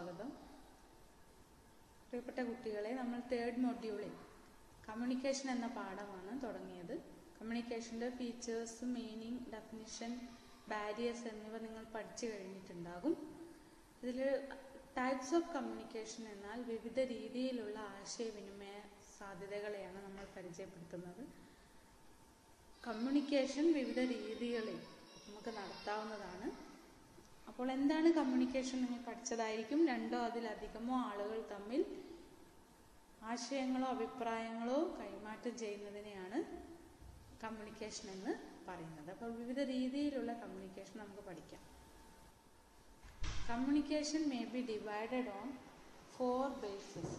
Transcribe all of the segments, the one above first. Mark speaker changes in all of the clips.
Speaker 1: സ്വാഗതം. പ്രിയപ്പെട്ട കുട്ടികളെ, നമ്മൾ തേർഡ് മൊഡ്യൂളിൽ കമ്മ്യൂണിക്കേഷൻ എന്ന പാഠമാണ് തുടങ്ങിയത്. കമ്മ്യൂണിക്കേഷൻ്റെ ഫീച്ചേഴ്സ്, മീനിങ്, ഡെഫിനിഷൻ, ബാരിയേഴ്സ് എന്നിവ നിങ്ങൾ പഠിച്ചു കഴിഞ്ഞിട്ടുണ്ടാകും. ഇതിൽ ടൈപ്സ് ഓഫ് കമ്മ്യൂണിക്കേഷൻ എന്നാൽ വിവിധ രീതിയിലുള്ള ആശയവിനിമയ സാധ്യതകളെയാണ് നമ്മൾ പരിചയപ്പെടുത്തുന്നത്. കമ്മ്യൂണിക്കേഷൻ വിവിധ രീതികളിൽ നമുക്ക് നടത്താവുന്നതാണ്. അപ്പോൾ എന്താണ് കമ്മ്യൂണിക്കേഷൻ നിങ്ങൾ പഠിച്ചതായിരിക്കും. രണ്ടോ അതിലധികമോ ആളുകൾ തമ്മിൽ ആശയങ്ങളോ അഭിപ്രായങ്ങളോ കൈമാറ്റം ചെയ്യുന്നതിനെയാണ് കമ്മ്യൂണിക്കേഷൻ എന്ന് പറയുന്നത്. അപ്പോൾ വിവിധ രീതിയിലുള്ള കമ്മ്യൂണിക്കേഷൻ നമുക്ക് പഠിക്കാം. Communication may B divided on 4 bases.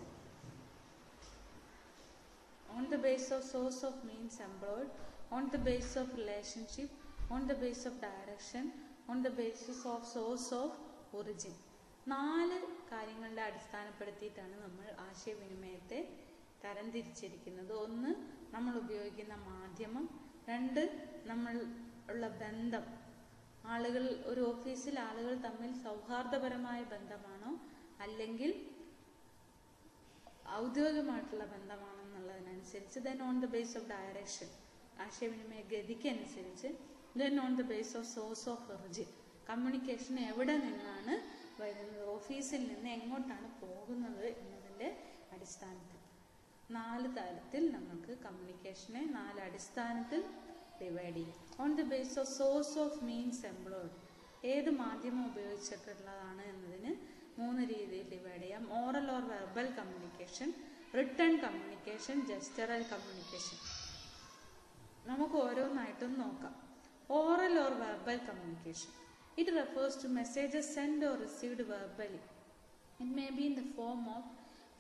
Speaker 1: On the basis of source of means employed, on the basis of relationship, on the basis of direction, on the basis of source of origin. 4 കാര്യങ്ങളുടെ അടിസ്ഥാനപ്പെടുത്തിയിട്ടാണ് നമ്മൾ ആശയവിനിമയത്തെ തരംതിരിച്ചിരിക്കുന്നത്. 1, നമ്മൾ ഉപയോഗിക്കുന്ന മാധ്യമം. 2, നമ്മൾ ഉള്ള ബന്ധം. ആളുകൾ ഒരു ഓഫീസിൽ ആളുകൾ തമ്മിൽ സൗഹാർദ്ദപരമായ ബന്ധമാണോ അല്ലെങ്കിൽ ഔദ്യോഗികമായിട്ടുള്ള ബന്ധമാണെന്നുള്ളതിനനുസരിച്ച്. Then on the base of direction, ആശയവിനിമയ ഗതിക്കനുസരിച്ച്. Then on the base of source of origin, communication എവിടെ നിന്നാണ് വരുന്നത്, ഓഫീസിൽ നിന്ന് എങ്ങോട്ടാണ് പോകുന്നത് എന്നതിൻ്റെ അടിസ്ഥാനത്തിൽ. 4 തരത്തിൽ നമുക്ക് കമ്മ്യൂണിക്കേഷനെ 4 അടിസ്ഥാനത്തിൽ ഡിവൈഡ് ചെയ്യും. On the base of source of means employed, ഏത് മാധ്യമം ഉപയോഗിച്ചിട്ടുള്ളതാണ് എന്നതിന് 3 രീതിയിൽ ഡിവൈഡ് ചെയ്യാം. Oral or verbal communication, written communication, gestural communication. നമുക്ക് ഓരോന്നായിട്ടും നോക്കാം. Oral or verbal communication. It refers to messages sent or received verbally. It may be in the form of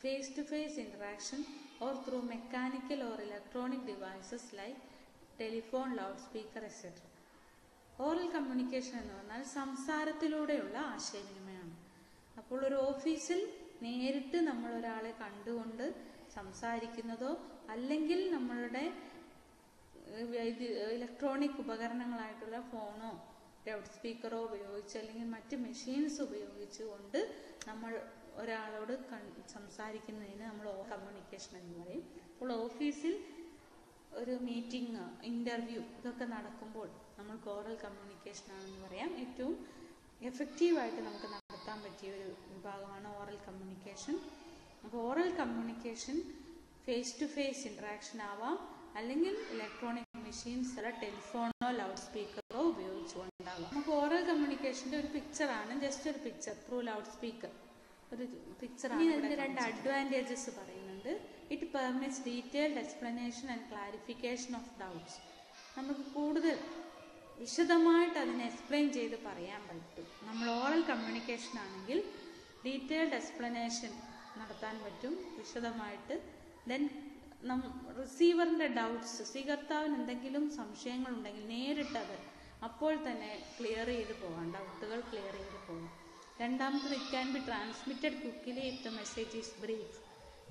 Speaker 1: face-to-face interaction or through mechanical or electronic devices like telephone, loudspeaker, etc. Oral communication എന്ന് പറഞ്ഞാൽ സംസാരത്തിലൂടെയുള്ള ആശയവിനിമയമാണ്. അപ്പോൾ ഒരു ഓഫീസിൽ നേരിട്ട് നമ്മൾ ഒരാളെ കണ്ടുകൊണ്ട് സംസാരിക്കുന്നതോ അല്ലെങ്കിൽ നമ്മളുടെ ഇലക്ട്രോണിക് ഉപകരണങ്ങളായിട്ടുള്ള ഫോണോ ലൗഡ് സ്പീക്കറോ ഉപയോഗിച്ച് അല്ലെങ്കിൽ മറ്റ് മെഷീൻസ് ഉപയോഗിച്ചുകൊണ്ട് നമ്മൾ ഒരാളോട് സംസാരിക്കുന്നതിന് നമ്മൾ കമ്മ്യൂണിക്കേഷൻ എന്ന് പറയും. അപ്പോൾ ഓഫീസിൽ ഒരു മീറ്റിംഗ്, ഇൻ്റർവ്യൂ ഇതൊക്കെ നടക്കുമ്പോൾ നമ്മൾക്ക് ഓറൽ കമ്മ്യൂണിക്കേഷൻ ആണെന്ന് പറയാം. ഏറ്റവും എഫക്റ്റീവായിട്ട് നമുക്ക് നടത്താൻ പറ്റിയ ഒരു വിഭാഗമാണ് ഓറൽ കമ്മ്യൂണിക്കേഷൻ. അപ്പോൾ oral communication face to face interaction ആവാം, അല്ലെങ്കിൽ ഇലക്ട്രോണിക് മെഷീൻസ്, ടെലിഫോണോ ലൗഡ് സ്പീക്കറോ ഉപയോഗിച്ചുകൊണ്ടാവാം. നമുക്ക് ഓറൽ കമ്മ്യൂണിക്കേഷൻ്റെ ഒരു പിക്ചറാണ്, ജസ്റ്റ് ഒരു പിക്ചർ ത്രൂ ലൗഡ് സ്പീക്കർ, ഒരു പിക്ചറാണ്. ഇതിൻ്റെ 2 അഡ്വാൻറ്റേജസ് പറയുന്നുണ്ട്. It permits detailed explanation and clarification of doubts. നമുക്ക് കൂടുതൽ വിശദമായിട്ട് അതിനെ എക്സ്പ്ലെയിൻ ചെയ്ത് പറയാൻ പറ്റും. നമ്മൾ ഓറൽ കമ്മ്യൂണിക്കേഷൻ ആണെങ്കിൽ ഡീറ്റെയിൽഡ് എക്സ്പ്ലനേഷൻ നടത്താൻ പറ്റും വിശദമായിട്ട്. ദെൻ റിസീവറിൻ്റെ ഡൗട്ട്സ്, സ്വീകർത്താവിന് എന്തെങ്കിലും സംശയങ്ങളുണ്ടെങ്കിൽ നേരിട്ടത് അപ്പോൾ തന്നെ ക്ലിയർ ചെയ്ത് പോകാം, ഡൗട്ടുകൾ ക്ലിയർ ചെയ്ത് പോകാം. രണ്ടാമത്തത്, it can be transmitted quickly if the message is brief.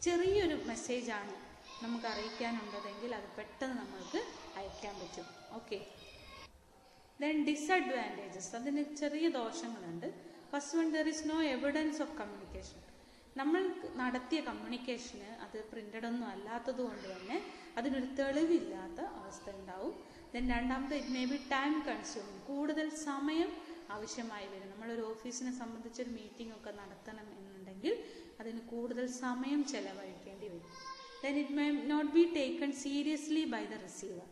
Speaker 1: ചെറിയൊരു മെസ്സേജാണ് നമുക്ക് അറിയിക്കാനുള്ളതെങ്കിൽ അത് പെട്ടെന്ന് നമ്മൾക്ക് അയക്കാൻ പറ്റും. ഓക്കെ. ദെൻ ഡിസഡ്വാൻറ്റേജസ്, അതിന് ചെറിയ ദോഷങ്ങളുണ്ട്. First one, there is no evidence of communication. നമ്മൾ നടത്തിയ കമ്മ്യൂണിക്കേഷന് അത് പ്രിൻ്റഡ് ഒന്നും അല്ലാത്തത് കൊണ്ട് തന്നെ അതിനൊരു തെളിവില്ലാത്ത അവസ്ഥ ഉണ്ടാവും. ദെൻ രണ്ടാമത്തെ, it may B time consuming, കൂടുതൽ സമയം ആവശ്യമായി വരും. നമ്മളൊരു ഓഫീസിനെ സംബന്ധിച്ചൊരു മീറ്റിംഗ് ഒക്കെ നടത്തണം എന്നുണ്ടെങ്കിൽ അതിന് കൂടുതൽ സമയം ചെലവഴിക്കേണ്ടി വരും. Then it may not be taken seriously by the receiver.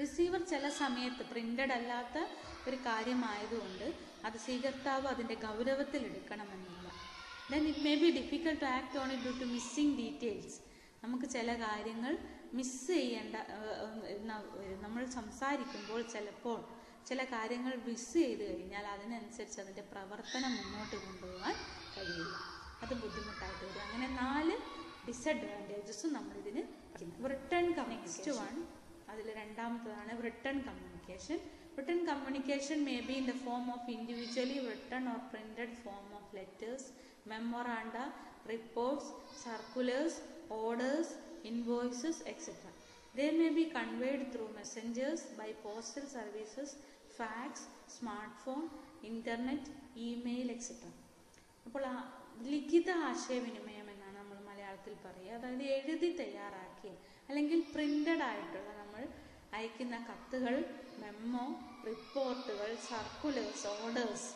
Speaker 1: Receiver ചില സമയത്ത് പ്രിൻ്റഡ് അല്ലാത്ത ഒരു കാര്യമായതുകൊണ്ട് അത് സ്വീകർത്താവ് അതിൻ്റെ ഗൗരവത്തിൽ എടുക്കണമെന്നില്ല. Then it may be difficult to act on it due to missing details. നമുക്ക് ചില കാര്യങ്ങൾ മിസ് ചെയ്യേണ്ട, നമ്മൾ സംസാരിക്കുമ്പോൾ ചിലപ്പോൾ ചില കാര്യങ്ങൾ മിസ് ചെയ്ത് കഴിഞ്ഞാൽ അതിനനുസരിച്ച് അതിൻ്റെ പ്രവർത്തനം മുന്നോട്ട് കൊണ്ടുപോകാൻ കഴിയില്ല, അത് ബുദ്ധിമുട്ടായിട്ട് വരും. അങ്ങനെ 4 ഡിസഡ്വാൻറ്റേജസും നമ്മളിതിന്. റിട്ടേൺ നെക്സ്റ്റ് വൺ, അതിൽ രണ്ടാമത്തതാണ് written communication. Written communication may be in the form of individually written or printed form of letters, memoranda, reports, circulars, orders, invoices, etc. They may be conveyed through messengers, by postal services, fax, smartphone, internet, email, etc. അപ്പോൾ ലിഖിത ആശയവിനിമയം എന്നാണ് നമ്മൾ മലയാളത്തിൽ പറയുക. അതായത് എഴുതി തയ്യാറാക്കി അല്ലെങ്കിൽ പ്രിന്റഡ് ആയിട്ടുള്ള നമ്മൾ അയക്കുന്ന കത്തുകൾ, മെമ്മോ, റിപ്പോർട്ടുകൾ, സർക്കുലേഴ്സ്, ഓർഡേഴ്സ്,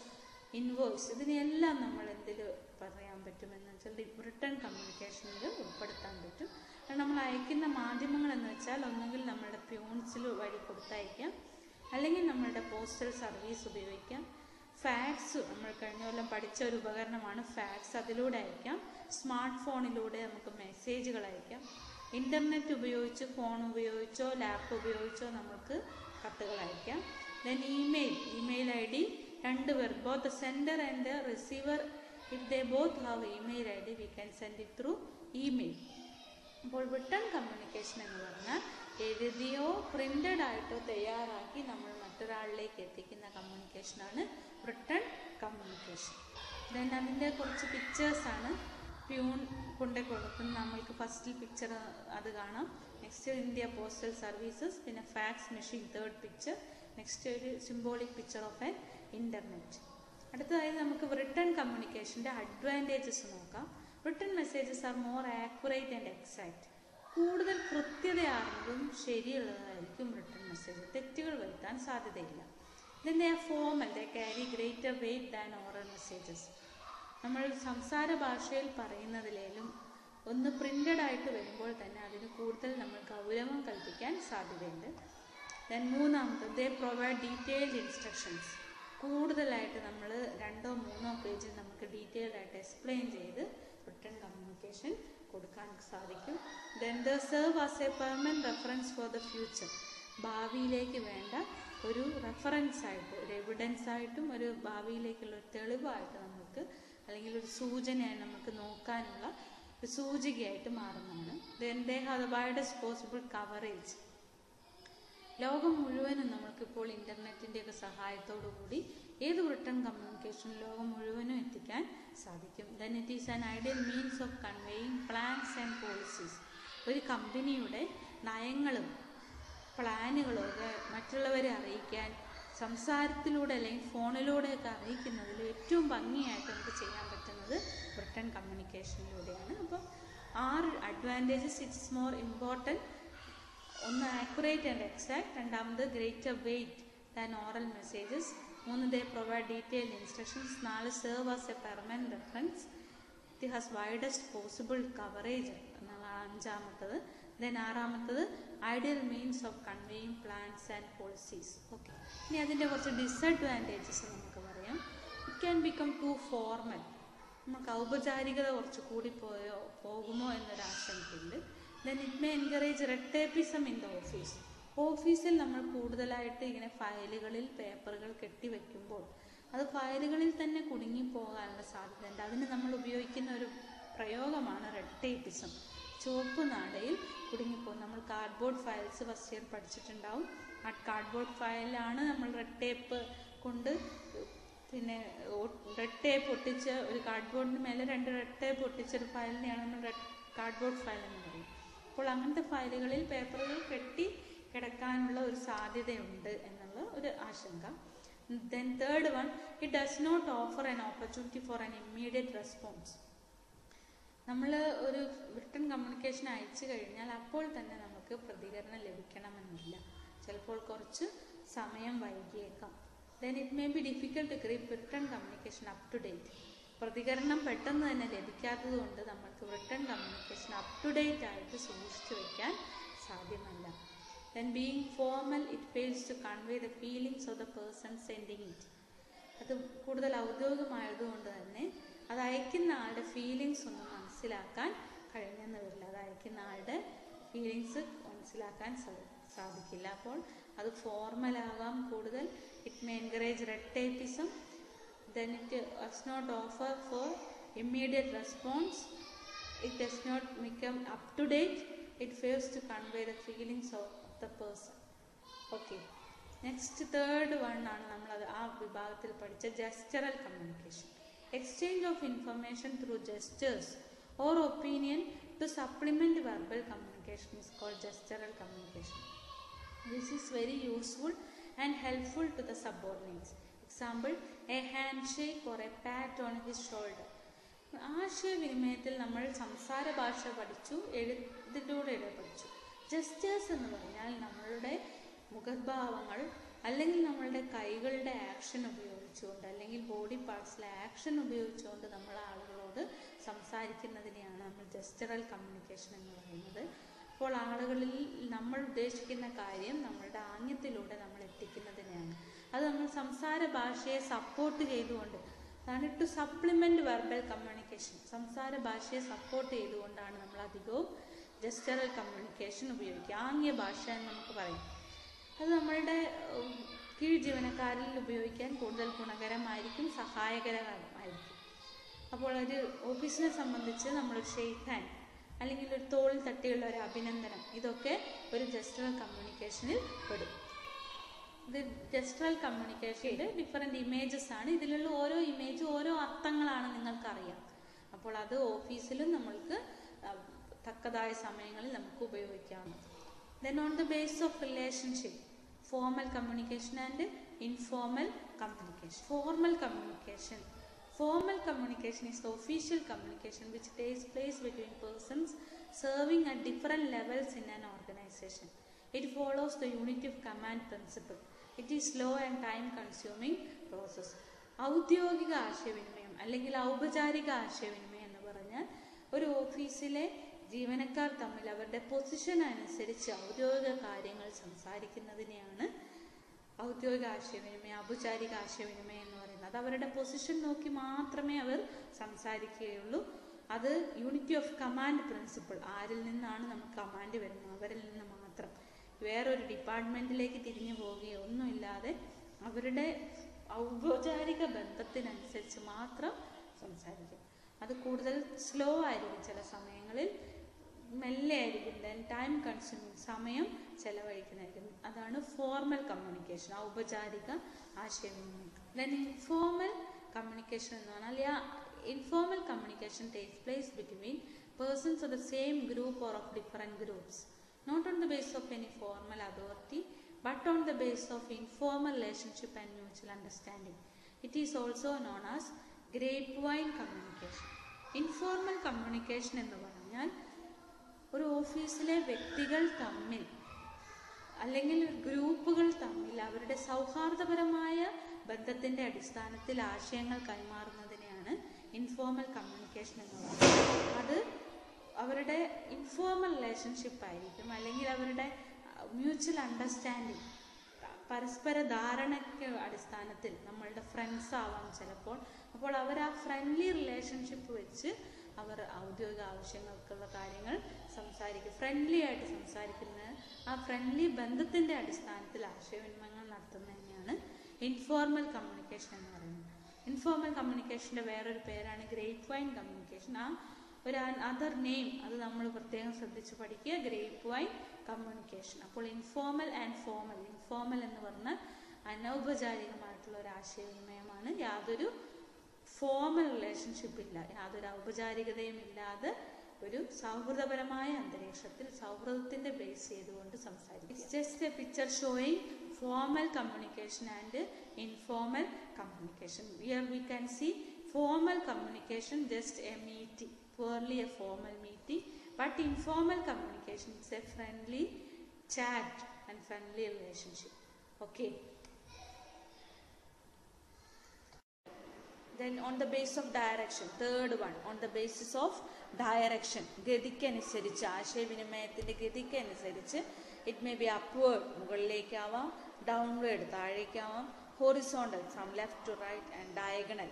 Speaker 1: ഇൻവോയ്സ്, ഇതിനെല്ലാം നമ്മൾ എന്തിൽ പറയാൻ പറ്റുമെന്ന് വെച്ചാൽ റിട്ടേൺ കമ്മ്യൂണിക്കേഷനിൽ ഉൾപ്പെടുത്താൻ പറ്റും. നമ്മൾ അയക്കുന്ന മാധ്യമങ്ങൾ എന്ന് വെച്ചാൽ ഒന്നുകിൽ നമ്മളുടെ പ്യൂൺസിൽ വഴി കൊടുത്തയക്കാം, അല്ലെങ്കിൽ നമ്മളുടെ പോസ്റ്റൽ സർവീസ് ഉപയോഗിക്കാം. ഫാക്സ്, നമ്മൾ കഴിഞ്ഞ കൊല്ലം പഠിച്ച ഒരു ഉപകരണമാണ് ഫാക്സ്, അതിലൂടെ അയക്കാം. സ്മാർട്ട് ഫോണിലൂടെ നമുക്ക് മെസ്സേജുകൾ അയക്കാം. ഇൻ്റർനെറ്റ് ഉപയോഗിച്ച്, ഫോൺ ഉപയോഗിച്ചോ ലാപ്പ് ഉപയോഗിച്ചോ നമുക്ക് കത്തുകൾ അയക്കാം. ദെൻ ഇമെയിൽ ID, രണ്ടുപേർ, both the sender and the receiver, if they both have email ID, we can send it through email. അപ്പോൾ റിട്ടേൺ കമ്മ്യൂണിക്കേഷൻ എന്ന് പറഞ്ഞാൽ എഴുതിയോ പ്രിന്റഡ് ആയിട്ടോ തയ്യാറാക്കി നമ്മൾ മറ്റൊരാളിലേക്ക് എത്തിക്കുന്ന കമ്മ്യൂണിക്കേഷനാണ് റിട്ടേൺ കമ്മ്യൂണിക്കേഷൻ. ദെൻ അതിൻ്റെ കുറച്ച് പിക്ചേഴ്സാണ് പ്യൂൺ കൊണ്ടു കൊടുക്കുന്ന. നമ്മൾക്ക് ഫസ്റ്റിൽ പിക്ചർ അത് കാണാം. നെക്സ്റ്റ് ഇന്ത്യ പോസ്റ്റൽ സർവീസസ്, പിന്നെ fax machine third picture, next ഒരു symbolic picture of an internet. അടുത്തതായി നമുക്ക് റിട്ടേൺ കമ്മ്യൂണിക്കേഷൻ്റെ അഡ്വാൻറ്റേജസ് നോക്കാം. Written messages are more accurate and exact. കൂടുതൽ കൃത്യതയാർന്നതും ശരിയുള്ളതായിരിക്കും റിട്ടേൺ മെസ്സേജ്. തെറ്റുകൾ വരുത്താൻ സാധ്യതയില്ല. Then they are formal, they carry greater weight than oral messages. നമ്മൾ സംസാര ഭാഷയിൽ പറയുന്നതിലേലും ഒന്ന് പ്രിന്റഡ് ആയിട്ട് വരുമ്പോൾ തന്നെ അതിന് കൂടുതൽ നമ്മൾ ഗൗരവം കൽപ്പിക്കാൻ സാധ്യതയുണ്ട്. ദെൻ മൂന്നാമത്, ദേ പ്രൊവൈഡ് ഡീറ്റെയിൽഡ് ഇൻസ്ട്രക്ഷൻസ്. കൂടുതലായിട്ട് നമ്മൾ 2 or 3 പേജിൽ നമുക്ക് ഡീറ്റെയിൽഡ് ആയിട്ട് എക്സ്പ്ലെയിൻ ചെയ്ത് റിട്ടേൺ കമ്മ്യൂണിക്കേഷൻ കൊടുക്കാൻ സാധിക്കും. Then the serve as a permanent reference for the future. ഭാവിയിലേക്ക് വേണ്ട ഒരു റെഫറൻസ് ആയിട്ട്, ഒരു എവിഡൻസ് ആയിട്ടും, ഒരു ഭാവിയിലേക്കുള്ള ഒരു തെളിവായിട്ട് നമുക്ക്, അല്ലെങ്കിൽ ഒരു സൂചനയായി നമുക്ക് നോക്കാനുള്ള ഒരു സൂചികയായിട്ട് മാറുന്നതാണ്. Then they have the widest possible coverage. ലോകം മുഴുവനും നമുക്കിപ്പോൾ ഇൻ്റർനെറ്റിൻ്റെയൊക്കെ സഹായത്തോടു കൂടി ഏത് റിട്ടേൺ കമ്മ്യൂണിക്കേഷൻ ലോകം മുഴുവനും എത്തിക്കാൻ സാധിക്കും. Then it is an ideal means of conveying plans and policies. ഒരു കമ്പനിയുടെ നയങ്ങളും പ്ലാനുകളും ഒക്കെ മറ്റുള്ളവരെ അറിയിക്കാൻ സംസാരത്തിലൂടെ അല്ലെങ്കിൽ ഫോണിലൂടെയൊക്കെ അറിയിക്കുന്നതിൽ ഏറ്റവും ഭംഗിയായിട്ട് നമുക്ക് ചെയ്യാൻ പറ്റുന്നത് റിട്ടേൺ കമ്മ്യൂണിക്കേഷനിലൂടെയാണ്. അപ്പോൾ 6 അഡ്വാൻറ്റേജസ്. It's more important. ഒന്ന് ആക്യുറേറ്റ് ആൻഡ് എക്സാക്ട്, രണ്ടാമത് greater weight than oral messages, 3 they provide detailed instructions, 4 serve as a permanent reference, it has widest possible coverage എന്നുള്ളതാണ് 5ാമത്തത്. ദെൻ 6ാമത്തത് ideal means of conveying plans and policies. Okay, ഇനി അതിൻ്റെ കുറച്ച് disadvantages നമുക്ക് പറയാം. It can become too formal. നമുക്ക് ഔപചാരികത കുറച്ച് കൂടി പോകുമോ എന്നൊരു ആശങ്കയുണ്ട്. Then it may encourage red tapism in the office. ഓഫീസിൽ നമ്മൾ കൂടുതലായിട്ട് ഇങ്ങനെ ഫയലുകളിൽ പേപ്പറുകൾ കെട്ടിവെക്കുമ്പോൾ അത് ഫയലുകളിൽ തന്നെ കുടുങ്ങിപ്പോകാനുള്ള സാധ്യതയുണ്ട്. അതിന് നമ്മൾ ഉപയോഗിക്കുന്ന ഒരു പ്രയോഗമാണ് റെഡ് ടേപ്പിസം. ചുവപ്പ് നാടയിൽ കുടുങ്ങിപ്പോകും. നമ്മൾ കാർഡ്ബോർഡ് ഫയൽസ് ഫസ്റ്റ് ഇയർ പഠിച്ചിട്ടുണ്ടാവും. ആ കാർഡ്ബോർഡ് ഫയലാണ് നമ്മൾ റെഡ് ടേപ്പ് കൊണ്ട്, പിന്നെ റെഡ് ടേപ്പ് ഒട്ടിച്ച ഒരു കാർഡ്ബോർഡിന് മേലെ 2 റെഡ് ടേപ്പ് ഒട്ടിച്ചൊരു ഫയലിനെയാണ് നമ്മൾ കാർഡ്ബോർഡ് ഫയൽ എന്ന് പറയും. അപ്പോൾ അങ്ങനത്തെ ഫയലുകളിൽ പേപ്പറുകൾ കെട്ടി കിടക്കാനുള്ള ഒരു സാധ്യതയുണ്ട് എന്നുള്ള ഒരു ആശങ്ക. Then third one, it does not offer an opportunity for an immediate response. നമ്മൾ ഒരു റിട്ടേൺ കമ്മ്യൂണിക്കേഷൻ അയച്ചു കഴിഞ്ഞാൽ അപ്പോൾ തന്നെ നമുക്ക് പ്രതികരണം ലഭിക്കണമെന്നില്ല. ചിലപ്പോൾ കുറച്ച് സമയം വൈകിയേക്കാം. Then it may be difficult to keep written communication up to date. പ്രതികരണം പെട്ടെന്ന് തന്നെ ലഭിക്കാത്തത് കൊണ്ട് നമുക്ക് written communication up to date ആയിട്ട് സൂക്ഷിച്ചു വയ്ക്കാൻ സാധ്യമല്ല. Then being formal, it fails to convey the feelings of the person sending it. അത് കൂടുതൽ ഔദ്യോഗികമായതുകൊണ്ട് തന്നെ അത് അയക്കുന്ന ആളുടെ ഫീലിങ്സ് ഒന്നും മനസ്സിലാക്കാൻ കഴിഞ്ഞെന്ന് വരില്ല. അത് അയക്കുന്ന ആളുടെ ഫീലിങ്സ് മനസ്സിലാക്കാൻ സാധിക്കില്ല. അപ്പോൾ അത് ഫോർമലാകാം കൂടുതൽ. It may encourage red tapism. Then it does not offer for immediate response. It does not become up to date. It fails to convey the feelings of the person. Okay. Next, third one ആണ് നമ്മൾ ആ വിഭാഗത്തിൽ പഠിച്ച gestural communication. Exchange of information through gestures or opinion to supplement verbal communication is called gestural communication. This is very useful and helpful to the subordinates. Example, a handshake or a pat on his shoulder ആശയവിനിമയത്തിൽ നമ്മൾ സംസാര ഭാഷ പഠിച്ചു, എഴുത്തിലൂടെ പഠിച്ചു. Gestures എന്ന് പറഞ്ഞാൽ നമ്മളുടെ മുഖഭാവങ്ങൾ അല്ലെങ്കിൽ നമ്മളുടെ കൈകളുടെ ആക്ഷൻ ഉപയോഗിച്ചുകൊണ്ട് അല്ലെങ്കിൽ ബോഡി പാർട്സിലെ ആക്ഷൻ ഉപയോഗിച്ചുകൊണ്ട് നമ്മൾ ആളുകളോട് സംസാരിക്കുന്നതിനെയാണ് നമ്മൾ ജസ്റ്ററൽ കമ്മ്യൂണിക്കേഷൻ എന്ന് പറയുന്നത്. അപ്പോൾ ആളുകളിൽ നമ്മൾ ഉദ്ദേശിക്കുന്ന കാര്യം നമ്മളുടെ ആംഗ്യത്തിലൂടെ നമ്മൾ എത്തിക്കുന്നതിനെയാണ്. അത് നമ്മൾ സംസാര ഭാഷയെ സപ്പോർട്ട് ചെയ്തുകൊണ്ട്, അതാണ് ടു സപ്ലിമെൻറ്റ് വെർബൽ കമ്മ്യൂണിക്കേഷൻ. സംസാര ഭാഷയെ സപ്പോർട്ട് ചെയ്തുകൊണ്ടാണ് നമ്മൾ അധികവും ജസ്റ്ററൽ കമ്മ്യൂണിക്കേഷൻ ഉപയോഗിക്കുക. ആംഗ്യ ഭാഷ എന്ന് നമുക്ക് പറയാം. അത് നമ്മളുടെ കീഴ് ജീവനക്കാരിൽ ഉപയോഗിക്കാൻ കൂടുതൽ ഗുണകരമായിരിക്കും, സഹായകരമായിരിക്കും. അപ്പോൾ ഒരു ഓഫീസിനെ സംബന്ധിച്ച് നമ്മളൊരു ഷെയ്ക്ക് ഹാൻഡ് അല്ലെങ്കിൽ ഒരു തോളിൽ തട്ടിയുള്ള ഒരു അഭിനന്ദനം, ഇതൊക്കെ ഒരു ജസ്റ്ററൽ കമ്മ്യൂണിക്കേഷനിൽ പെടും. ഇത് ജസ്റ്ററൽ കമ്മ്യൂണിക്കേഷനിൽ ഡിഫറെൻറ്റ് ഇമേജസ് ആണ്. ഇതിലുള്ള ഓരോ ഇമേജും ഓരോ അർത്ഥങ്ങളാണ് നിങ്ങൾക്കറിയാം. അപ്പോൾ അത് ഓഫീസിലും നമ്മൾക്ക് തക്കതായ സമയങ്ങളിൽ നമുക്ക് ഉപയോഗിക്കാവുന്നത്. Then on the basis of relationship, formal communication and informal communication. Formal communication is the official communication which takes place between persons serving at different levels in an organization. It follows the unity of command principle. It is slow and time consuming process. ഔദ്യോഗിക ആശയവിനിമയം അല്ലെങ്കിൽ ഔപചാരിക ആശയവിനിമയം എന്ന് പറഞ്ഞാൽ ഒരു ഓഫീസിലെ ജീവനക്കാർ തമ്മിൽ അവരുടെ പൊസിഷൻ അനുസരിച്ച് ഔദ്യോഗിക കാര്യങ്ങൾ സംസാരിക്കുന്നതിനെയാണ് ഔദ്യോഗിക ആശയവിനിമയം, ഔപചാരിക ആശയവിനിമയം എന്ന് പറയുന്നത്. അത് അവരുടെ പൊസിഷൻ നോക്കി മാത്രമേ അവർ സംസാരിക്കുകയുള്ളൂ. അത് യൂണിറ്റി ഓഫ് കമാൻഡ് പ്രിൻസിപ്പിൾ, ആരിൽ നിന്നാണ് നമുക്ക് കമാൻഡ് വരുന്നത് അവരിൽ നിന്ന് മാത്രം, വേറൊരു ഡിപ്പാർട്ട്മെൻറ്റിലേക്ക് തിരിഞ്ഞു പോവുകയോ ഒന്നുമില്ലാതെ അവരുടെ ഔപചാരിക ബന്ധത്തിനനുസരിച്ച് മാത്രം സംസാരിക്കും. അത് കൂടുതൽ സ്ലോ ആയിരിക്കും, ചില സമയങ്ങളിൽ മെല്ലെ ആയിരിക്കും, ദെൻ ടൈം കൺസ്യൂമിങ്, സമയം ചെലവഴിക്കുന്നതായിരിക്കും. അതാണ് ഫോർമൽ കമ്മ്യൂണിക്കേഷൻ, ഔപചാരിക ആശയവിനിമയം. ദെൻ ഇൻഫോർമൽ കമ്മ്യൂണിക്കേഷൻ എന്ന് പറഞ്ഞാൽ informal communication takes place between persons of the same group or of different groups, not on the basis of any formal authority but on the basis of informal relationship and mutual understanding. It is also known as grapevine communication. Informal communication എന്ന് പറഞ്ഞാൽ ഒരു ഓഫീസിലെ വ്യക്തികൾ തമ്മിൽ അല്ലെങ്കിൽ ഗ്രൂപ്പുകൾ തമ്മിൽ അവരുടെ സൗഹാർദ്ദപരമായ ബന്ധത്തിൻ്റെ അടിസ്ഥാനത്തിൽ ആശയങ്ങൾ കൈമാറുന്നതിനെയാണ് ഇൻഫോർമൽ കമ്മ്യൂണിക്കേഷൻ എന്ന് പറയുന്നത്. അത് അവരുടെ ഇൻഫോർമൽ റിലേഷൻഷിപ്പ് ആയിരിക്കും, അല്ലെങ്കിൽ അവരുടെ മ്യൂച്വൽ അണ്ടർസ്റ്റാൻഡിങ്, പരസ്പര ധാരണയ്ക്ക് അടിസ്ഥാനത്തിൽ, നമ്മളുടെ ഫ്രണ്ട്സ് ആവാം ചിലപ്പോൾ. അപ്പോൾ അവർ ആ ഫ്രണ്ട്ലി റിലേഷൻഷിപ്പ് വെച്ച് അവർ ഔദ്യോഗിക ആവശ്യങ്ങൾക്കുള്ള കാര്യങ്ങൾ സംസാരിക്കും. ഫ്രണ്ട്ലി ആയിട്ട് സംസാരിക്കുന്ന ആ ഫ്രണ്ട്ലി ബന്ധത്തിൻ്റെ അടിസ്ഥാനത്തിൽ ആശയവിനിമയങ്ങൾ നടത്തുന്നതിനെയാണ് ഇൻഫോർമൽ കമ്മ്യൂണിക്കേഷൻ എന്ന് പറയുന്നത്. ഇൻഫോർമൽ കമ്മ്യൂണിക്കേഷൻ്റെ വേറൊരു പേരാണ് ഗ്രേപ്പ് വൈൻ കമ്മ്യൂണിക്കേഷൻ. ആ ഒരു അതർ നെയിം അത് നമ്മൾ പ്രത്യേകം ശ്രദ്ധിച്ച് പഠിക്കുക, ഗ്രേപ്പ് വൈൻ കമ്മ്യൂണിക്കേഷൻ. അപ്പോൾ ഇൻഫോർമൽ ആൻഡ് ഫോർമൽ. ഇൻഫോർമൽ എന്ന് പറഞ്ഞാൽ അനൗപചാരികമായിട്ടുള്ള ഒരു ആശയവിനിമയമാണ്, യാതൊരു ഫോർമൽ റിലേഷൻഷിപ്പ് ഇല്ല, യാതൊരു ഔപചാരികതയും ഇല്ലാതെ ഒരു സൗഹൃദപരമായ അന്തരീക്ഷത്തിൽ സൗഹൃദത്തിൻ്റെ ബേസ് ചെയ്തുകൊണ്ട് സംസാരിക്കും. It's just A picture showing formal communication and informal communication. Here we can see formal communication, just a meeting, purely a formal meeting, but informal communication is a friendly chat and friendly relationship. Okay. Then on the basis of direction, third one, on the basis of direction, ഗതിക്കനുസരിച്ച്, ആശയവിനിമയത്തിൻ്റെ ഗതിക്കനുസരിച്ച് it may be upward, മുകളിലേക്കാവാം, downward, താഴേക്കാവാം, horizontal, from left to right, and diagonal,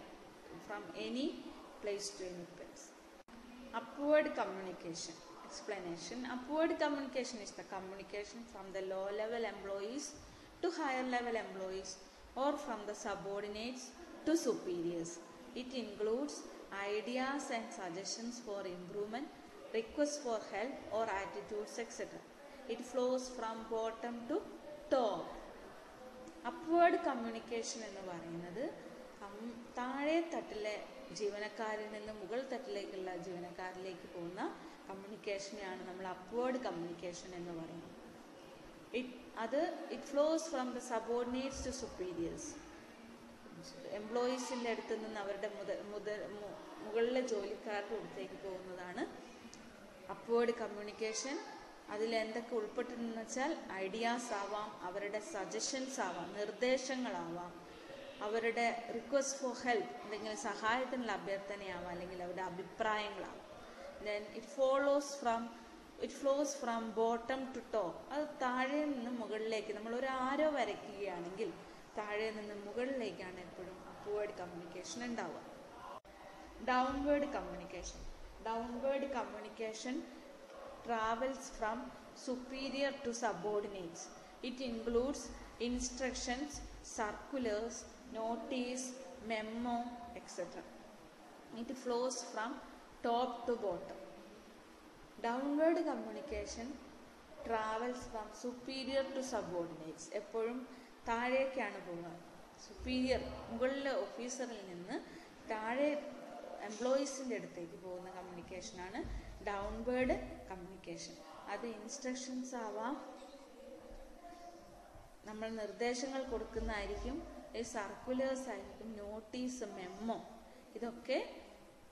Speaker 1: from any place to any place. Upward communication. Explanation. Upward communication is the communication from the low level employees to higher level employees or from the subordinates to superiors. It includes ideas and suggestions for improvement, requests for help or attitudes, etc. It flows from bottom to top. Upward communication എന്ന് പറയുന്നത് താഴെ തട്ടിലെ ജീവനക്കാരിൽ നിന്ന് മുകൾ തട്ടിലേക്കുള്ള ജീവനക്കാരിലേക്ക് പോകുന്ന കമ്മ്യൂണിക്കേഷനെയാണ് നമ്മൾ upward communication എന്ന് പറയുന്നത്. It flows from the subordinates to superiors. എംപ്ലോയീസിൻ്റെ അടുത്ത് നിന്ന് അവരുടെ മുകളിലെ ജോലിക്കാരുടെ അടുത്തേക്ക് പോകുന്നതാണ് അപ്വേർഡ് കമ്മ്യൂണിക്കേഷൻ. അതിൽ എന്തൊക്കെ ഉൾപ്പെട്ടിട്ടുണ്ടെന്ന് വെച്ചാൽ ഐഡിയാസ് ആവാം, അവരുടെ സജഷൻസ് ആവാം, നിർദ്ദേശങ്ങളാവാം, അവരുടെ റിക്വസ്റ്റ് ഫോർ ഹെൽപ്പ്, എന്തെങ്കിലും സഹായത്തിനുള്ള അഭ്യർത്ഥനയാവാം, അല്ലെങ്കിൽ അവരുടെ അഭിപ്രായങ്ങളാവാം. Then it flows from bottom to top. അത് താഴെ നിന്ന് മുകളിലേക്ക്, നമ്മൾ ഒരു ആരോ വരയ്ക്കുകയാണെങ്കിൽ താഴെ നിന്ന് മുകളിലേക്കാണ് എപ്പോഴും അപ്വേർഡ് കമ്മ്യൂണിക്കേഷൻ ഉണ്ടാവുക. Downward communication travels from superior to subordinates. It includes instructions, circulars, notice, memo, etc. It flows from top to bottom. Downward communication travels from superior to subordinates. എപ്പോഴും താഴേക്കാണ് പോകുക. സുപ്പീരിയർ, മുകളിലെ ഓഫീസറിൽ നിന്ന് താഴെ എംപ്ലോയീസിൻ്റെ അടുത്തേക്ക് പോകുന്ന കമ്മ്യൂണിക്കേഷനാണ് ഡൗൺവേർഡ് കമ്മ്യൂണിക്കേഷൻ. അത് ഇൻസ്ട്രക്ഷൻസ് ആവാം, നമ്മൾ നിർദ്ദേശങ്ങൾ കൊടുക്കുന്നതായിരിക്കും, സർക്കുലേഴ്സ് ആയിരിക്കും, നോട്ടീസ്, മെമ്മോ, ഇതൊക്കെ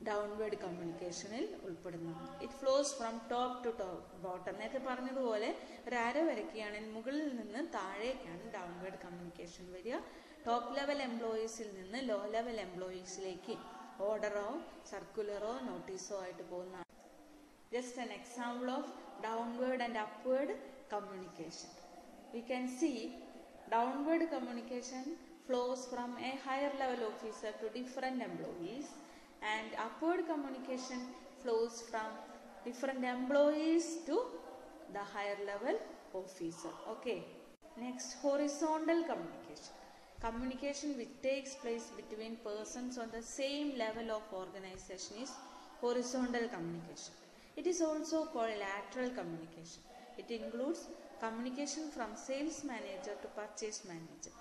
Speaker 1: ഡൗൺവേർഡ് കമ്മ്യൂണിക്കേഷനിൽ ഉൾപ്പെടുന്നതാണ്. It flows from top to bottom. നേരത്തെ പറഞ്ഞതുപോലെ ഒരു ആരോ വരയ്ക്കുകയാണെങ്കിൽ മുകളിൽ നിന്ന് താഴേക്കാണ് ഡൗൺവേർഡ് കമ്മ്യൂണിക്കേഷൻ വരിക. ടോപ്പ് ലെവൽ എംപ്ലോയീസിൽ നിന്ന് ലോ ലെവൽ എംപ്ലോയീസിലേക്ക് ഓർഡറോ സർക്കുലറോ നോട്ടീസോ ആയിട്ട് പോകുന്ന. Just an example of downward and upward communication. We can see downward communication flows from a higher level officer to different employees, and upward communication flows from different employees to the higher level officer. Okay. Next, horizontal communication. Communication which takes place between persons on the same level of organization is horizontal communication. It is also called lateral communication. It includes communication from sales manager to purchase manager.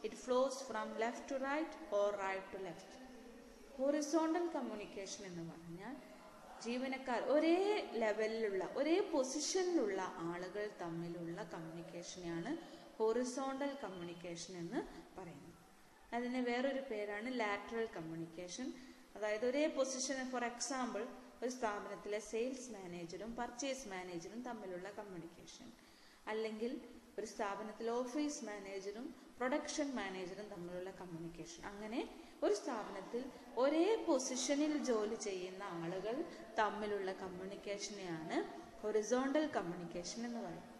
Speaker 1: It flows from left to right or right to left. Horizontal communication എന്ന് പറഞ്ഞാൽ ജീവനക്കാർ ഒരേ ലെവലിലുള്ള, ഒരേ പൊസിഷനിലുള്ള ആളുകൾ തമ്മിലുള്ള കമ്മ്യൂണിക്കേഷനെയാണ് horizontal communication എന്ന് പറയുന്നത്. അതിന് വേറൊരു പേരാണ് ലാറ്ററൽ കമ്മ്യൂണിക്കേഷൻ. അതായത് ഒരേ പൊസിഷൻ, ഫോർ എക്സാമ്പിൾ ഒരു സ്ഥാപനത്തിലെ സെയിൽസ് മാനേജറും പർച്ചേസ് മാനേജറും തമ്മിലുള്ള കമ്മ്യൂണിക്കേഷൻ, അല്ലെങ്കിൽ ഒരു സ്ഥാപനത്തിലെ ഓഫീസ് മാനേജറും പ്രൊഡക്ഷൻ മാനേജറും തമ്മിലുള്ള കമ്മ്യൂണിക്കേഷൻ. അങ്ങനെ ഒരു സ്ഥാപനത്തിൽ ഒരേ പൊസിഷനിൽ ജോലി ചെയ്യുന്ന ആളുകൾ തമ്മിലുള്ള കമ്മ്യൂണിക്കേഷനെയാണ് ഹൊറിസോണ്ടൽ കമ്മ്യൂണിക്കേഷൻ എന്ന് പറയുന്നത്.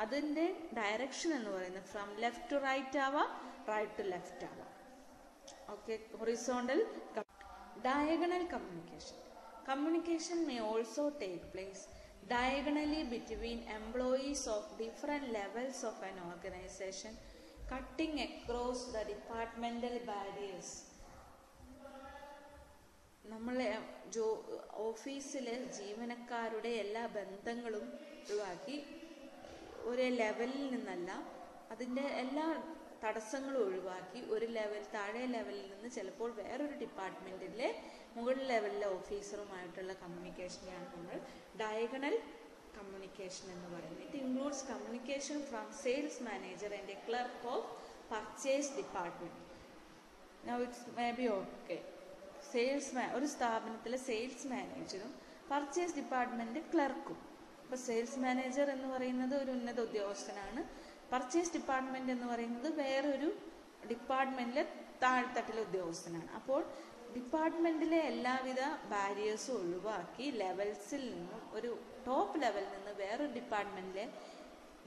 Speaker 1: അതിൻ്റെ ഡയറക്ഷൻ എന്ന് പറയുന്നത് ഫ്രം ലെഫ്റ്റ് ടു റൈറ്റ് ആവാം, റൈറ്റ് ടു ലെഫ്റ്റ് ആവാം. Okay. Horizontal. Diagonal communication. Communication may also take place diagonally between employees of different levels of an organization, cutting across the departmental barriers. നമ്മളെ ഓഫീസിലെ ജീവനക്കാരുടെ എല്ലാ ബന്ധങ്ങളും ഒഴിവാക്കി, ഒരേ ലെവലിൽ നിന്നല്ല, അതിൻ്റെ എല്ലാ തടസ്സങ്ങളും ഒഴിവാക്കി ഒരു താഴെ ലെവലിൽ നിന്ന് ചിലപ്പോൾ വേറൊരു ഡിപ്പാർട്ട്മെൻറ്റിലെ മുകളിൽ ലെവലിലെ ഓഫീസറുമായിട്ടുള്ള കമ്മ്യൂണിക്കേഷനെയാണ് നമ്മൾ ഡയഗണൽ കമ്മ്യൂണിക്കേഷൻ എന്ന് പറയുന്നത്. It includes communication from sales manager and A clerk of purchase department. Now it's may be okay. ഒരു സ്ഥാപനത്തിലെ സെയിൽസ് മാനേജറും പർച്ചേസ് ഡിപ്പാർട്ട്മെൻറ്റ് ക്ലർക്കും. അപ്പോൾ സെയിൽസ് മാനേജർ എന്ന് പറയുന്നത് ഒരു ഉന്നത ഉദ്യോഗസ്ഥനാണ്, പർച്ചേസ് ഡിപ്പാർട്ട്മെന്റ് എന്ന് പറയുന്നത് വേറൊരു ഡിപ്പാർട്ട്മെന്റിലെ താഴ്ത്തട്ടിലെ ഉദ്യോഗസ്ഥനാണ്. അപ്പോൾ ഡിപ്പാർട്ട്മെന്റിലെ എല്ലാവിധ ബാരിയേഴ്സും ഒഴിവാക്കി ലെവൽസിൽ നിന്നും, ഒരു ടോപ്പ് ലെവലിൽ നിന്ന് വേറൊരു ഡിപ്പാർട്ട്മെന്റിലെ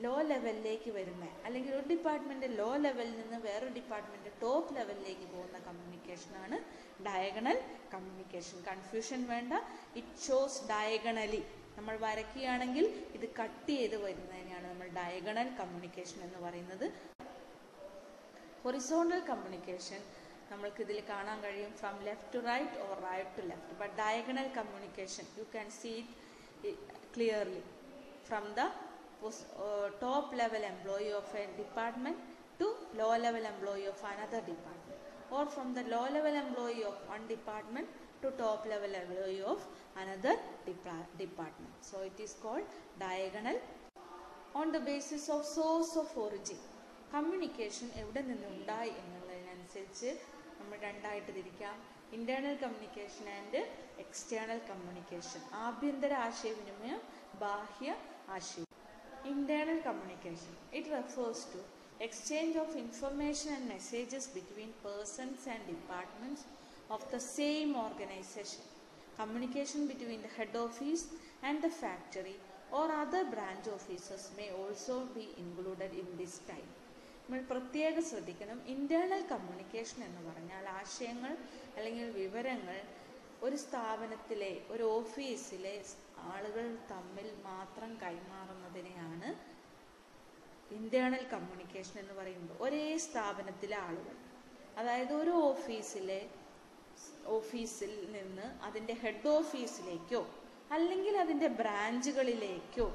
Speaker 1: ലോ ലെവലിലേക്ക് വരുന്ന, അല്ലെങ്കിൽ ഒരു ഡിപ്പാർട്ട്മെന്റ് ലോ ലെവലിൽ നിന്ന് വേറൊരു ഡിപ്പാർട്ട്മെന്റ് ടോപ്പ് ലെവലിലേക്ക് പോകുന്ന കമ്മ്യൂണിക്കേഷനാണ് ഡയഗണൽ കമ്മ്യൂണിക്കേഷൻ. കൺഫ്യൂഷൻ വേണ്ട. It shows diagonally. നമ്മൾ വരയ്ക്കുകയാണെങ്കിൽ ഇത് കട്ട് ചെയ്ത് വരുന്നതിനാണ് നമ്മൾ ഡയഗണൽ കമ്മ്യൂണിക്കേഷൻ എന്ന് പറയുന്നത്. ഹൊറിസോണ്ടൽ കമ്മ്യൂണിക്കേഷൻ നമ്മൾക്ക് ഇതിൽ കാണാൻ കഴിയും from left to right or right to left. But diagonal communication you can see it clearly from the top level employee of a department to low level employee of another department, or from the low level employee of one department to top level employee of another department. So it is called diagonal. On the basis of source of origin, communication എവിടെ നിന്നുണ്ടായി എന്നുള്ളതിനനുസരിച്ച് നമ്മൾ രണ്ടായിട്ട് തിരിക്കാം. Internal communication and external communication. ആഭ്യന്തര ആശയവിനിമയം, ബാഹ്യ ആശയവിനിമയം. Internal communication. It refers to exchange of information and messages between persons and departments of the same organization. Communication between the head office and the factory or other branch offices may also be included in this type. നമ്മൾ പ്രത്യേകം ശ്രദ്ധിക്കണം. Internal communication എന്ന് പറഞ്ഞാൽ ആശയങ്ങൾ അല്ലെങ്കിൽ വിവരങ്ങൾ ഒരു സ്ഥാപനത്തിലെ, ഒരു ഓഫീസിലെ ആളുകൾ തമ്മിൽ മാത്രം കൈമാറുന്നതിനെയാണ് ഇന്റേണൽ കമ്മ്യൂണിക്കേഷൻ എന്ന് പറയുന്നത്. ഒരേ സ്ഥാപനത്തിലെ ആളുകൾ, അതായത് ഒരു ഓഫീസിൽ നിന്ന് അതിൻ്റെ ഹെഡ് ഓഫീസിലേക്കോ അല്ലെങ്കിൽ അതിൻ്റെ ബ്രാഞ്ചുകളിലേക്കോ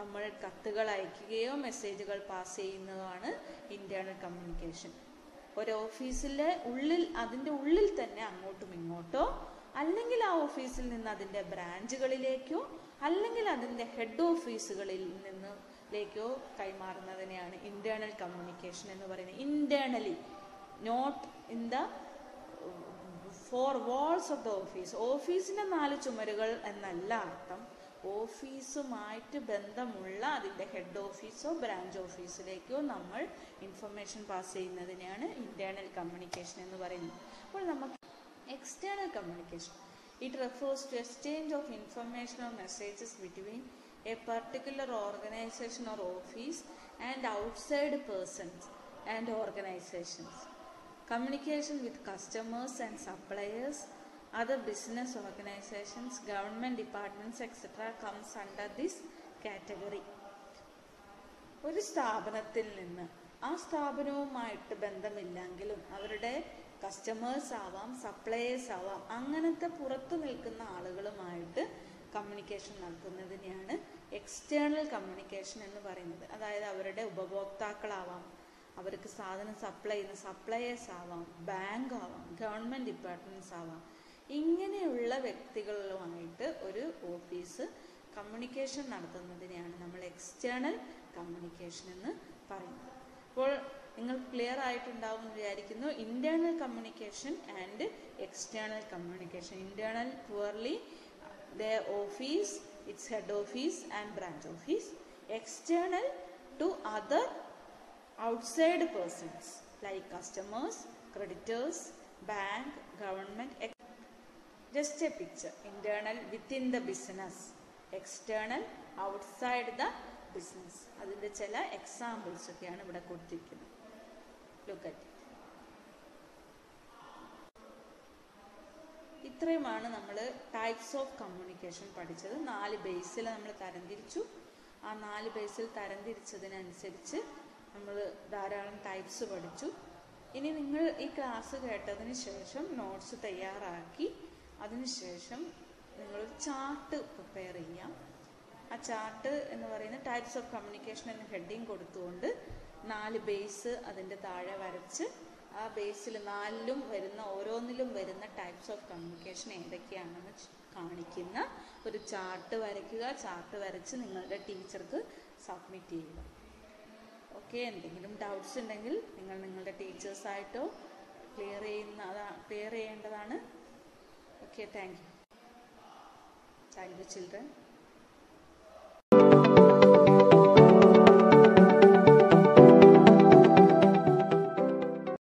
Speaker 1: നമ്മൾ കത്തുകൾ അയക്കുകയോ മെസ്സേജുകൾ പാസ് ചെയ്യുന്നതാണ് ഇന്റേണൽ കമ്മ്യൂണിക്കേഷൻ. ഒരു ഓഫീസിലെ അതിൻ്റെ ഉള്ളിൽ തന്നെ അങ്ങോട്ടും ഇങ്ങോട്ടോ, അല്ലെങ്കിൽ ആ ഓഫീസിൽ നിന്ന് അതിൻ്റെ ബ്രാഞ്ചുകളിലേക്കോ അല്ലെങ്കിൽ അതിൻ്റെ ഹെഡ് ഓഫീസുകളിൽ നിന്നിലേക്കോ കൈമാറുന്നതിനെയാണ് ഇന്റേണൽ കമ്മ്യൂണിക്കേഷൻ എന്ന് പറയുന്നത്. Internally, not in the 4 walls of the office. ഓഫീസിൻ്റെ 4 ചുമരുകൾ എന്നല്ല അർത്ഥം. ഓഫീസുമായിട്ട് ബന്ധമുള്ള അതിൻ്റെ ഹെഡ് ഓഫീസോ ബ്രാഞ്ച് ഓഫീസിലേക്കോ നമ്മൾ ഇൻഫർമേഷൻ പാസ് ചെയ്യുന്നതിനെയാണ് ഇന്റേണൽ കമ്മ്യൂണിക്കേഷൻ എന്ന് പറയുന്നത്. അപ്പോൾ നമുക്ക് external communication. It refers to exchange of information or messages between a particular organization or office and outside persons and organizations. Communication with customers and suppliers, other business organizations, government departments, etc. comes under this category. ഒരു സ്ഥാപനത്തിൽ നിന്ന് ആ സ്ഥാപനവുമായിട്ട് ബന്ധമില്ലെങ്കിലും അവരുടെ customers ആവാം, suppliers ആവാം, അങ്ങനത്തെ പുറത്തു നിൽക്കുന്ന ആളുകളുമായിട്ട് കമ്മ്യൂണിക്കേഷൻ നടത്തുന്നതിനെയാണ് എക്സ്റ്റേണൽ കമ്മ്യൂണിക്കേഷൻ എന്ന് പറയുന്നത്. അതായത് അവരുടെ ഉപഭോക്താക്കളാവാം, അവർക്ക് സാധനം സപ്ലൈ ചെയ്യുന്ന സപ്ലയേഴ്സ് ആവാം, ബാങ്ക് ആവാം, ഗവൺമെൻറ് ഡിപ്പാർട്ട്മെൻറ്റ്സ് ആവാം. ഇങ്ങനെയുള്ള വ്യക്തികളുമായിട്ട് ഒരു ഓഫീസ് കമ്മ്യൂണിക്കേഷൻ നടത്തുന്നതിനെയാണ് നമ്മൾ എക്സ്റ്റേണൽ കമ്മ്യൂണിക്കേഷൻ എന്ന് പറയുന്നത്. അപ്പോൾ നിങ്ങൾ ക്ലിയർ ആയിട്ടുണ്ടാവും എന്ന് വിചാരിക്കുന്നു. Internal communication and external communication. Internal purely the office, it's head office and branch office. External to other outside persons like customers, creditors, bank, government. Just a picture. Internal within the business, external outside the business. അതിൻ്റെ ചില examples ഒക്കെയാണ് ഇവിടെ കൊടുത്തിരിക്കുന്നത്. Look at. ഇത്രയുമാണ് നമ്മൾ types of communication പഠിച്ചത്. 4 ബേസിൽ നമ്മൾ തരംതിരിച്ചു. ആ 4 ബേസിൽ തരംതിരിച്ചതിനനുസരിച്ച് നമ്മൾ ധാരാളം ടൈപ്സ് പഠിച്ചു. ഇനി നിങ്ങൾ ഈ ക്ലാസ് കേട്ടതിന് ശേഷം നോട്ട്സ് തയ്യാറാക്കി അതിനുശേഷം നിങ്ങളൊരു ചാർട്ട് പ്രിപ്പയർ ചെയ്യാം. ആ ചാർട്ട് എന്ന് പറയുന്നത് ടൈപ്സ് ഓഫ് കമ്മ്യൂണിക്കേഷൻ എന്ന ഹെഡിങ് കൊടുത്തുകൊണ്ട് 4 ബേസ് അതിൻ്റെ താഴെ വരച്ച് ആ ബേസിൽ 4ലും വരുന്ന ഓരോന്നിലും വരുന്ന ടൈപ്സ് ഓഫ് കമ്മ്യൂണിക്കേഷൻ ഏതൊക്കെയാണെന്ന് കാണിക്കുന്ന ഒരു ചാർട്ട് വരയ്ക്കുക. ചാർട്ട് വരച്ച് നിങ്ങളുടെ ടീച്ചർക്ക് സബ്മിറ്റ് ചെയ്യുക. ഓക്കെ. എന്തെങ്കിലും ഡൗട്ട്സ് ഉണ്ടെങ്കിൽ നിങ്ങൾ നിങ്ങളുടെ ടീച്ചേഴ്സായിട്ടോ ക്ലിയർ ചെയ്യേണ്ടതാണ്. ഓക്കെ. Thank you children.